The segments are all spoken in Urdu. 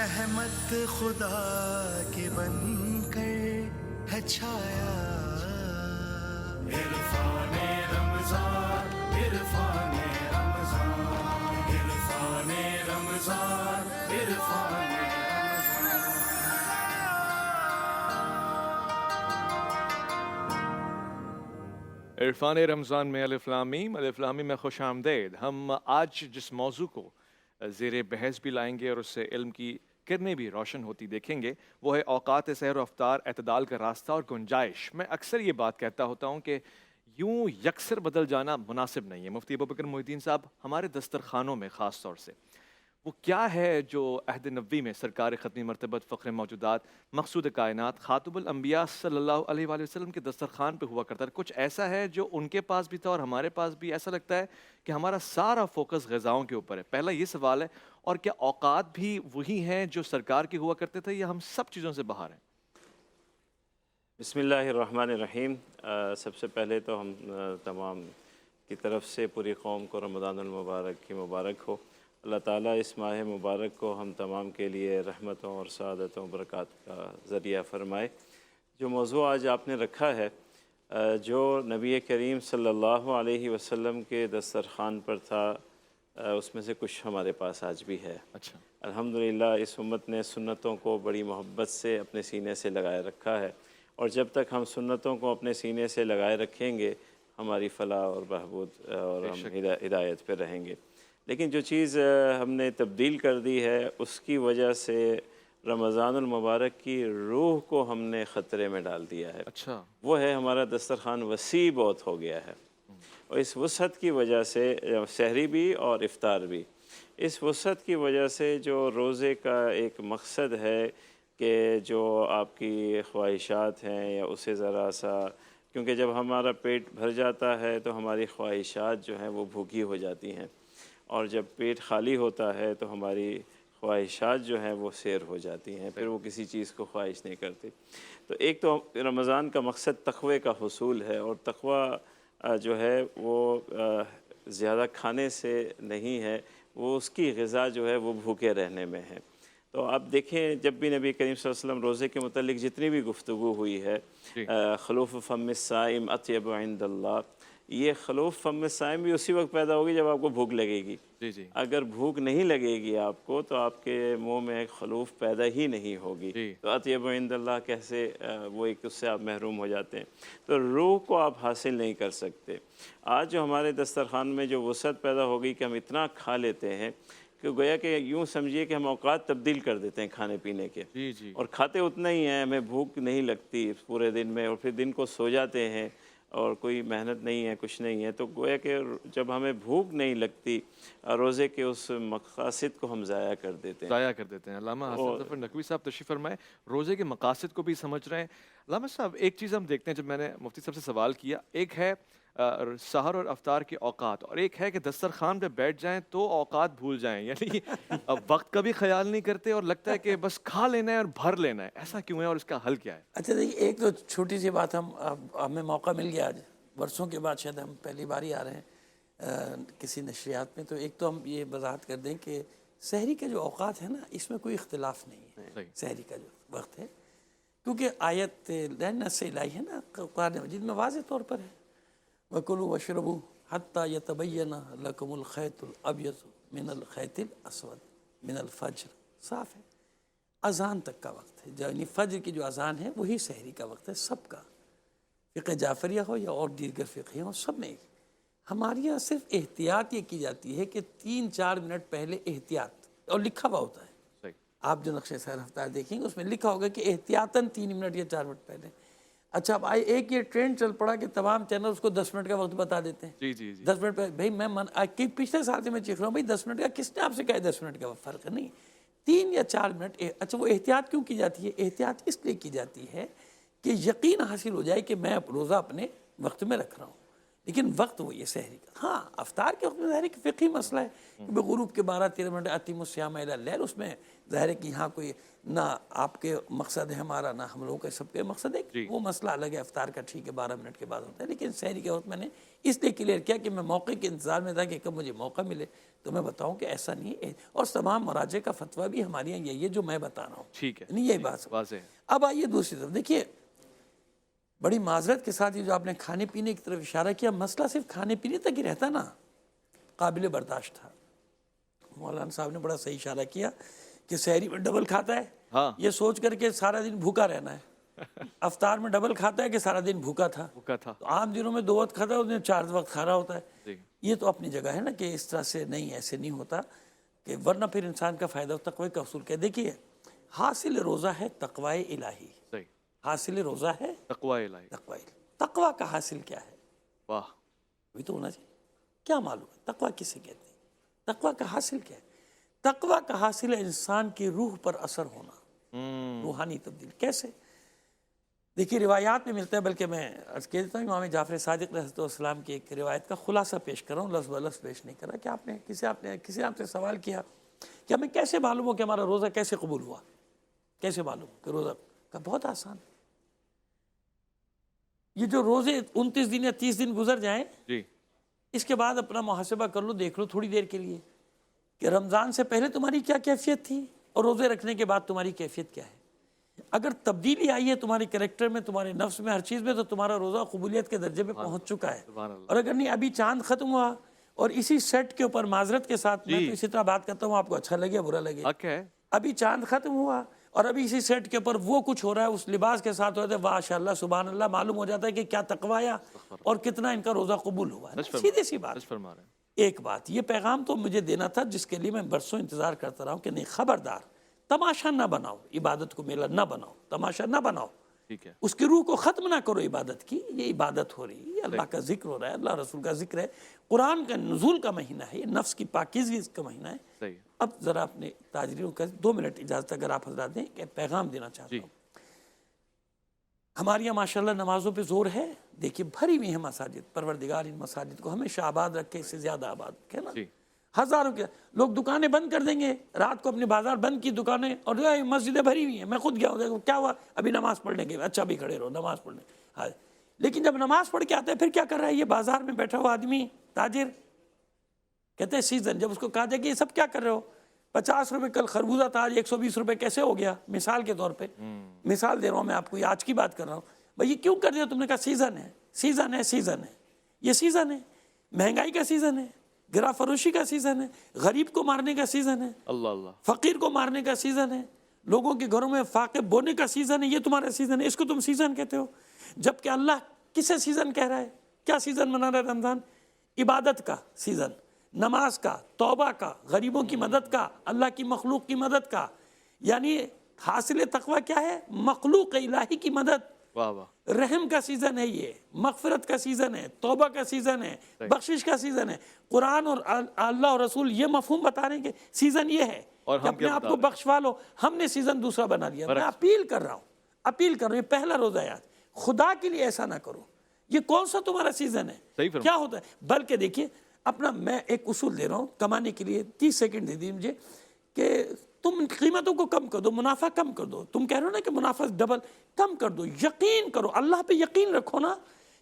رحمت خدا کی بن کر ہے چھایا، عرفان رمضان، عرفان رمضان، عرفان رمضان، عرفان عرفان رمضان میں الف لام میم، الف لام میم میں خوش آمدید۔ ہم آج جس موضوع کو زیر بحث بھی لائیں گے اور اس سے علم کی کرنیں بھی روشن ہوتی دیکھیں گے، وہ ہے اوقات سحر و افطار، اعتدال کا راستہ اور گنجائش۔ میں اکثر یہ بات کہتا ہوتا ہوں کہ یوں یکسر بدل جانا مناسب نہیں ہے۔ مفتی ابوبکر محی الدین صاحب ہمارے دسترخوانوں میں خاص طور سے وہ کیا ہے جو عہد نبوی میں سرکار ختمی مرتبت فخر موجودات مقصود کائنات خاتم الانبیاء صلی اللہ علیہ وآلہ وسلم کے دسترخوان پہ ہوا کرتا ہے؟ کچھ ایسا ہے جو ان کے پاس بھی تھا اور ہمارے پاس بھی؟ ایسا لگتا ہے کہ ہمارا سارا فوکس غذاؤں کے اوپر ہے۔ پہلا یہ سوال ہے، اور کیا اوقات بھی وہی ہیں جو سرکار کے ہوا کرتے تھے یا ہم سب چیزوں سے باہر ہیں؟ بسم اللہ الرحمن الرحیم۔ سب سے پہلے تو ہم تمام کی طرف سے پوری قوم کو رمضان المبارک کی مبارک ہو۔ اللہ تعالیٰ اس ماہ مبارک کو ہم تمام کے لیے رحمتوں اور سعادتوں برکات کا ذریعہ فرمائے۔ جو موضوع آج آپ نے رکھا ہے، جو نبی کریم صلی اللہ علیہ وسلم کے دسترخوان پر تھا، اس میں سے کچھ ہمارے پاس آج بھی ہے۔ اچھا، الحمدللہ اس امت نے سنتوں کو بڑی محبت سے اپنے سینے سے لگائے رکھا ہے، اور جب تک ہم سنتوں کو اپنے سینے سے لگائے رکھیں گے ہماری فلاح اور بہبود اور ہم ہدایت پہ رہیں گے۔ لیکن جو چیز ہم نے تبدیل کر دی ہے، اس کی وجہ سے رمضان المبارک کی روح کو ہم نے خطرے میں ڈال دیا ہے۔ اچھا، وہ ہے ہمارا دسترخوان وسیع بہت ہو گیا ہے، اور اس وسعت کی وجہ سے سحری بھی اور افطار بھی، اس وسعت کی وجہ سے جو روزے کا ایک مقصد ہے کہ جو آپ کی خواہشات ہیں یا اسے ذرا سا، کیونکہ جب ہمارا پیٹ بھر جاتا ہے تو ہماری خواہشات جو ہیں وہ بھوکی ہو جاتی ہیں، اور جب پیٹ خالی ہوتا ہے تو ہماری خواہشات جو ہیں وہ سیر ہو جاتی ہیں، پھر وہ کسی چیز کو خواہش نہیں کرتی۔ تو ایک تو رمضان کا مقصد تقوی کا حصول ہے، اور تقوی جو ہے وہ زیادہ کھانے سے نہیں ہے، وہ اس کی غذا جو ہے وہ بھوکے رہنے میں ہے۔ تو آپ دیکھیں، جب بھی نبی کریم صلی اللہ علیہ وسلم روزے کے متعلق جتنی بھی گفتگو ہوئی ہے، خلوف فم الصائم اطیب عند اللہ، یہ خلوف فم الصائم بھی اسی وقت پیدا ہوگی جب آپ کو بھوک لگے گی۔ اگر بھوک نہیں لگے گی آپ کو تو آپ کے منہ میں خلوف پیدا ہی نہیں ہوگی، تو اطیب عند اللہ کیسے وہ ایک اس سے آپ محروم ہو جاتے ہیں۔ تو روح کو آپ حاصل نہیں کر سکتے۔ آج جو ہمارے دسترخوان میں جو وسعت پیدا ہو گئی کہ ہم اتنا کھا لیتے ہیں کہ گویا کہ یوں سمجھیے کہ ہم اوقات تبدیل کر دیتے ہیں کھانے پینے کے، اور کھاتے اتنا ہی ہیں، ہمیں بھوک نہیں لگتی پورے دن میں، اور پھر دن کو سو جاتے ہیں اور کوئی محنت نہیں ہے، کچھ نہیں ہے۔ تو گویا کہ جب ہمیں بھوک نہیں لگتی، روزے کے اس مقاصد کو ہم ضائع کر دیتے ہیں۔ علامہ حسن ظفر نقوی صاحب تشریف فرمائے، روزے کے مقاصد کو بھی سمجھ رہے ہیں۔ علامہ صاحب، ایک چیز ہم دیکھتے ہیں، جب میں نے مفتی صاحب سے سوال کیا، ایک ہے سحر اور افطار کے اوقات، اور ایک ہے کہ دسترخوان پہ بیٹھ جائیں تو اوقات بھول جائیں، یعنی وقت کا بھی خیال نہیں کرتے اور لگتا ہے کہ بس کھا لینا ہے اور بھر لینا ہے۔ ایسا کیوں ہے اور اس کا حل کیا ہے؟ اچھا دیکھیے، ایک تو چھوٹی سی بات، ہمیں موقع مل گیا آج، برسوں کے بعد شاید ہم پہلی بار ہی آ رہے ہیں کسی نشریات میں، تو ایک تو ہم یہ وضاحت کر دیں کہ سحری کے جو اوقات ہیں نا، اس میں کوئی اختلاف نہیں ہے۔ سحری کا جو وقت ہے، کیونکہ آیت نص الہی ہے نا قرآن مجید میں واضح طور پر ہے، وَكُلُوا وَاشْرَبُوا حَتَّى يَتَبَيَّنَ لَكُمُ الْخَيْطُ الْأَبْيَضُ مِنَ الْخَيْطِ الْأَسْوَدِ مِنَ الْفَجْرِ، صاف ہے۔ اذان تک کا وقت ہے، یعنی فجر کی جو اذان ہے وہی سحری کا وقت ہے سب کا، فقہ جعفریہ ہو یا اور دیگر فقہ ہوں، سب میں ہمارے یہاں صرف احتیاط یہ کی جاتی ہے کہ 3-4 منٹ پہلے احتیاط، اور لکھا ہوا ہوتا ہے، آپ جو نقشہ سحر افطار دیکھیں گے اس میں لکھا ہوگا کہ احتیاطاً 3 منٹ یا 4 منٹ پہلے۔ اچھا، اب ایک یہ ٹرینڈ چل پڑا کہ تمام چینل اس کو 10 منٹ کا وقت بتا دیتے ہیں۔ 10 منٹ پہ بھائی میں پچھلے سال سے میں چیخ رہا ہوں، بھائی 10 منٹ کا کس نے آپ سے کہا ہے 10 منٹ کا فرق ہے؟ نہیں، 3 یا 4 منٹ۔ اچھا، وہ احتیاط کیوں کی جاتی ہے؟ احتیاط اس لیے کی جاتی ہے کہ یقین حاصل ہو جائے کہ میں روزہ اپنے وقت میں رکھ رہا ہوں، لیکن وقت وہ یہ سحری کا. ہاں افطار کے وقت میں ظاہر ہے کہ فقہی مسئلہ ہے کہ بغروب کے 12-13 منٹ اتم الصیام الی اللیل، اس میں ظاہر ہے کہ یہاں کوئی نہ آپ کے مقصد ہے ہمارا نہ ہم لوگوں کا سب کے مقصد ہے، وہ مسئلہ الگ ہے. افطار کا ٹھیک ہے 12 منٹ کے بعد ہوتا ہے، لیکن سحری کے وقت میں نے اس لیے کلیئر کیا کہ میں موقع کے انتظار میں تھا کہ کب مجھے موقع ملے تو میں بتاؤں کہ ایسا نہیں ہے. اور تمام مراجع کا فتویٰ بھی ہمارے یہاں یہی ہے جو میں بتا رہا ہوں. ٹھیک ہے، نہیں یہی بات واضح ہے. اب آئیے دوسری طرف دیکھیے، بڑی معذرت کے ساتھ یہ جو آپ نے کھانے پینے کی طرف اشارہ کیا، مسئلہ صرف کھانے پینے تک ہی رہتا نا، قابل برداشت تھا. مولانا صاحب نے بڑا صحیح اشارہ کیا کہ سحری میں ڈبل کھاتا ہے، ہاں یہ سوچ کر کے سارا دن بھوکا رہنا ہے. افطار میں ڈبل کھاتا ہے کہ سارا دن بھوکا تھا. بھوکا تھا. تو عام دنوں میں 2 وقت کھاتا ہے، اس دن 4 وقت کھا رہا ہوتا ہے. جی یہ تو اپنی جگہ ہے نا کہ اس طرح سے نہیں، ایسے نہیں ہوتا کہ ورنہ پھر انسان کا فائدہ تقوی کا اصول. کہ دیکھیے حاصل روزہ ہے تقوی الہی، صحیح. حاصل روزہ ہے تقوی الہی. تقوی. تقوی کا حاصل کیا ہے؟ واہ. وہی تو ہونا چاہیے. کیا معلوم ہے تقوی کسے کہتے ہیں؟ تقوی کا حاصل کیا ہے؟ تقوی کا حاصل ہے انسان کی روح پر اثر ہونا، روحانی تبدیل. کیسے؟ دیکھیے روایات میں ملتا ہے، بلکہ میں عرض کہہ دیتا ہوں امام جعفر صادق رضی اللہ عنہ کی ایک روایت کا خلاصہ پیش کر رہا ہوں، لفظ بلفظ پیش نہیں کر رہا. کہ کسی آپ سے سوال کیا کہ ہمیں کیسے معلوم ہو کہ ہمارا روزہ کیسے قبول ہوا، کیسے معلوم کہ روزہ کا؟ بہت آسان. یہ جو روزے 29 دن یا 30 دن گزر جائیں، جی اس کے بعد اپنا محاسبہ کر لو، دیکھ لو تھوڑی دیر کے لیے کہ رمضان سے پہلے تمہاری کیا کیفیت تھی اور روزے رکھنے کے بعد تمہاری کیفیت کیا ہے. اگر تبدیلی آئی ہے تمہارے کریکٹر میں، تمہارے نفس میں، ہر چیز میں، تو تمہارا روزہ قبولیت کے درجے پہ پہنچ چکا ہے. سبحان اللہ. اور اگر نہیں ابھی چاند ختم ہوا اور اسی سیٹ کے اوپر معذرت کے ساتھ میں تو اسی طرح بات کرتا ہوں، آپ کو اچھا لگے برا لگے، حق ہے. ابھی چاند ختم ہوا اور ابھی اسی سیٹ کے اوپر وہ کچھ ہو رہا ہے، اس لباس کے ساتھ ہو رہا ہے، ماشاء اللہ سبحان اللہ، معلوم ہو جاتا ہے کہ کیا تقوی آیا اور کتنا ان کا روزہ قبول ہوا ہے. سیدھی سی بات. سچ فرما رہے ہیں. ایک بات یہ پیغام تو مجھے دینا تھا جس کے لیے میں برسوں انتظار کرتا رہا ہوں کہ نہیں، خبردار تماشا نہ بناؤ، عبادت کو میلہ نہ بناؤ، تماشا نہ بناؤ. ٹھیک ہے. اس کی روح کو ختم نہ کرو عبادت کی. یہ عبادت ہو رہی ہے، اللہ کا ذکر ہو رہا ہے، اللہ رسول کا ذکر ہے، قرآن کا نزول کا مہینہ ہے، یہ نفس کی پاکیزگی کا مہینہ ہے. صحیح. اب ذرا اپنے تاجروں کا 2 منٹ اجازت اگر آپ حضرات دیں کہ پیغام دینا چاہتا ہوں. ہمارے یہاں ماشاءاللہ نمازوں پہ زور ہے. دیکھیے بھری ہوئی ہیں مساجد، پروردگار ان مساجد کو ہمیشہ آباد رکھے، اس سے زیادہ آباد رکھے نا. ہزاروں کے لوگ دکانیں بند کر دیں گے، رات کو اپنے بازار بند کی دکانیں، اور مسجدیں بھری ہوئی ہیں. میں خود گیا ہوں، کیا ہوا؟ ابھی نماز پڑھنے کے، اچھا بھی کھڑے رہو نماز پڑھنے. ہاں لیکن جب نماز پڑھ کے آتا ہے پھر کیا کر رہا ہے یہ بازار میں بیٹھا ہوا آدمی تاجر؟ کہتے ہیں سیزن. جب اس کو کہا جائے کہ یہ سب کیا کر رہے ہو، 50 روپے کل خربوزہ تھا، آج 120 روپے کیسے ہو گیا؟ مثال کے طور پہ مثال دے رہا ہوں میں آپ کو، یہ آج کی بات کر رہا ہوں. بھائی یہ کیوں کر دیا تم نے؟ کہا سیزن ہے، سیزن ہے، سیزن ہے. یہ سیزن ہے، مہنگائی کا سیزن ہے، گرا فروشی کا سیزن ہے، غریب کو مارنے کا سیزن ہے، اللہ اللہ. فقیر کو مارنے کا سیزن ہے، لوگوں کے گھروں میں فاقے بونے کا سیزن ہے. یہ تمہارا سیزن ہے، اس کو تم سیزن کہتے ہو. جبکہ اللہ کسے سیزن کہہ رہا ہے؟ کیا سیزن منا رہا ہے رمضان؟ عبادت کا سیزن، نماز کا، توبہ کا، غریبوں کی مدد کا، اللہ کی مخلوق کی مدد کا. یعنی حاصل تقوی کیا ہے؟ مخلوق الہی کی مدد. واہ واہ. رحم کا سیزن ہے، یہ مغفرت کا سیزن ہے، توبہ کا سیزن ہے، بخشش کا سیزن ہے. قرآن اور اللہ اور رسول یہ مفہوم بتا رہے ہیں کہ سیزن یہ ہے اور کہ اپنے آپ کو بخشوا لو. ہم نے سیزن دوسرا بنا لیا. میں اپیل کر رہا ہوں، یہ پہلا روزہ یاد، خدا کے لیے ایسا نہ کرو. یہ کون سا تمہارا سیزن ہے؟ کیا ہوتا ہے؟ بلکہ دیکھیے اپنا میں ایک اصول دے رہا ہوں کمانے کے لیے. 30 سیکنڈ دے دیجیے مجھے کہ تم قیمتوں کو کم کر دو، منافع کم کر دو. تم کہہ رہے ہو نا کہ منافع ڈبل، کم کر دو. یقین کرو، اللہ پہ یقین رکھو نا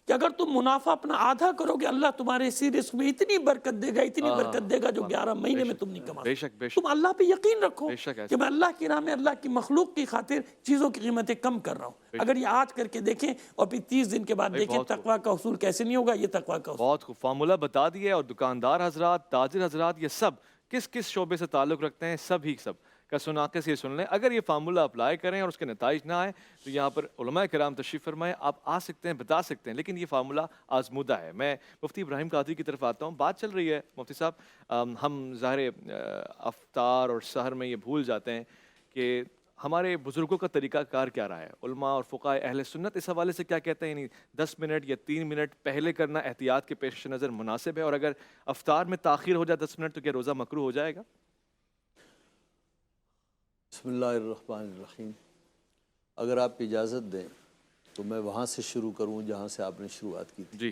کہ اگر تم منافع اپنا آدھا کرو گے، اللہ تمہارے اسی رزق میں اتنی برکت دے گا، اتنی برکت دے گا جو 11 مہینے میں تم نہیں کما سکتے. تم اللہ پہ یقین رکھو کہ میں اللہ کی راہ میں اللہ کی مخلوق کی خاطر چیزوں کی قیمتیں کم کر رہا ہوں. اگر یہ آج کر کے دیکھیں اور پھر 30 دن کے بعد دیکھیں تقویٰ کا اصول کیسے نہیں ہوگا. یہ تقویٰ کا اصول بہت خوب فارمولہ بتا دیا ہے. اور دکاندار حضرات، تاجر حضرات، یہ سب کس کس شعبے سے تعلق رکھتے ہیں، سب کا سناقے سے یہ سن لیں. اگر یہ فارمولہ اپلائی کریں اور اس کے نتائج نہ آئے تو یہاں پر علماء کرام تشریف فرمائیں، آپ آ سکتے ہیں، بتا سکتے ہیں. لیکن یہ فارمولہ آزمودہ ہے. میں مفتی ابراہیم قادری کی طرف آتا ہوں. بات چل رہی ہے مفتی صاحب، ہم ظاہر افطار اور سحر میں یہ بھول جاتے ہیں کہ ہمارے بزرگوں کا طریقہ کار کیا رہا ہے. علماء اور فقہاء اہل سنت اس حوالے سے کیا کہتے ہیں؟ یعنی 10 منٹ یا 3 منٹ پہلے کرنا احتیاط کے پیش نظر مناسب ہے، اور اگر افطار میں تاخیر ہو جائے 10 منٹ تو کیا روزہ مکروہ ہو جائے گا؟ بسم اللہ الرحمن الرحیم. اگر آپ اجازت دیں تو میں وہاں سے شروع کروں جہاں سے آپ نے شروعات کی تھی. جی.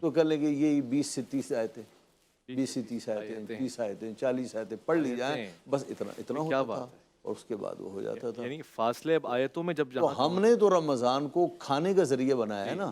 تو کہہ لیں گے یہ 20 سے 30 آیتیں، 20 سے 30 آیتیں، 30 آیتیں، 40 آیتیں پڑھ لی جائیں، بس اتنا ہوتا تھا، اور اس کے بعد وہ ہو جاتا تھا۔ یعنی فاصلے اب آیتوں میں جب تو جہاں ہم نے تو رمضان کو کھانے کا ذریعہ بنایا ہے نا،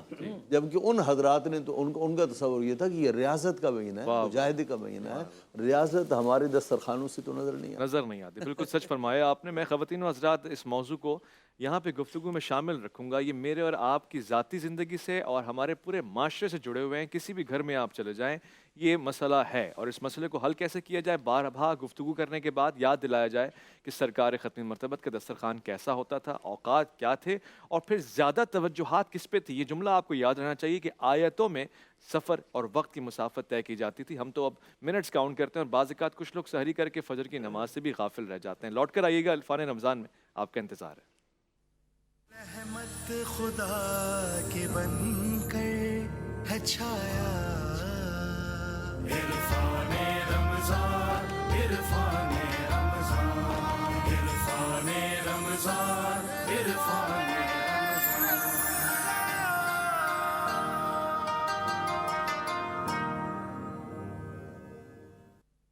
جبکہ ان حضرات نے تو ان کا تصور یہ تھا کہ یہ ریاضت کا مہینہ ہے، مجاہدے کا مہینہ ہے، ریاضت ہمارے دسترخوانوں سے تو نظر نہیں آتی۔ بالکل سچ فرمایا آپ نے۔ میں خواتین و حضرات اس موضوع کو یہاں پہ گفتگو میں شامل رکھوں گا۔ یہ میرے اور آپ کی ذاتی زندگی سے اور ہمارے پورے معاشرے سے جڑے ہوئے ہیں۔ کسی بھی گھر میں آپ چلے جائیں یہ مسئلہ ہے، اور اس مسئلے کو حل کیسے کیا جائے، بارہا گفتگو کرنے کے بعد یاد دلایا جائے کہ سرکار ختم مرتبت کا دسترخوان کیسا ہوتا تھا، اوقات کیا تھے، اور پھر زیادہ توجہات کس پہ تھی۔ یہ جملہ آپ کو یاد رہنا چاہیے کہ آیتوں میں سفر اور وقت کی مسافت طے کی جاتی تھی۔ ہم تو اب منٹس کاؤنٹ کرتے ہیں، اور بعض اوقات کچھ لوگ سحری کر کے فجر کی نماز سے بھی غافل رہ جاتے ہیں۔ لوٹ کر آئیے گا عرفان رمضان میں، آپ کا انتظار ہے۔ رحمت خدا کے بن کر ہے چھایا عرفان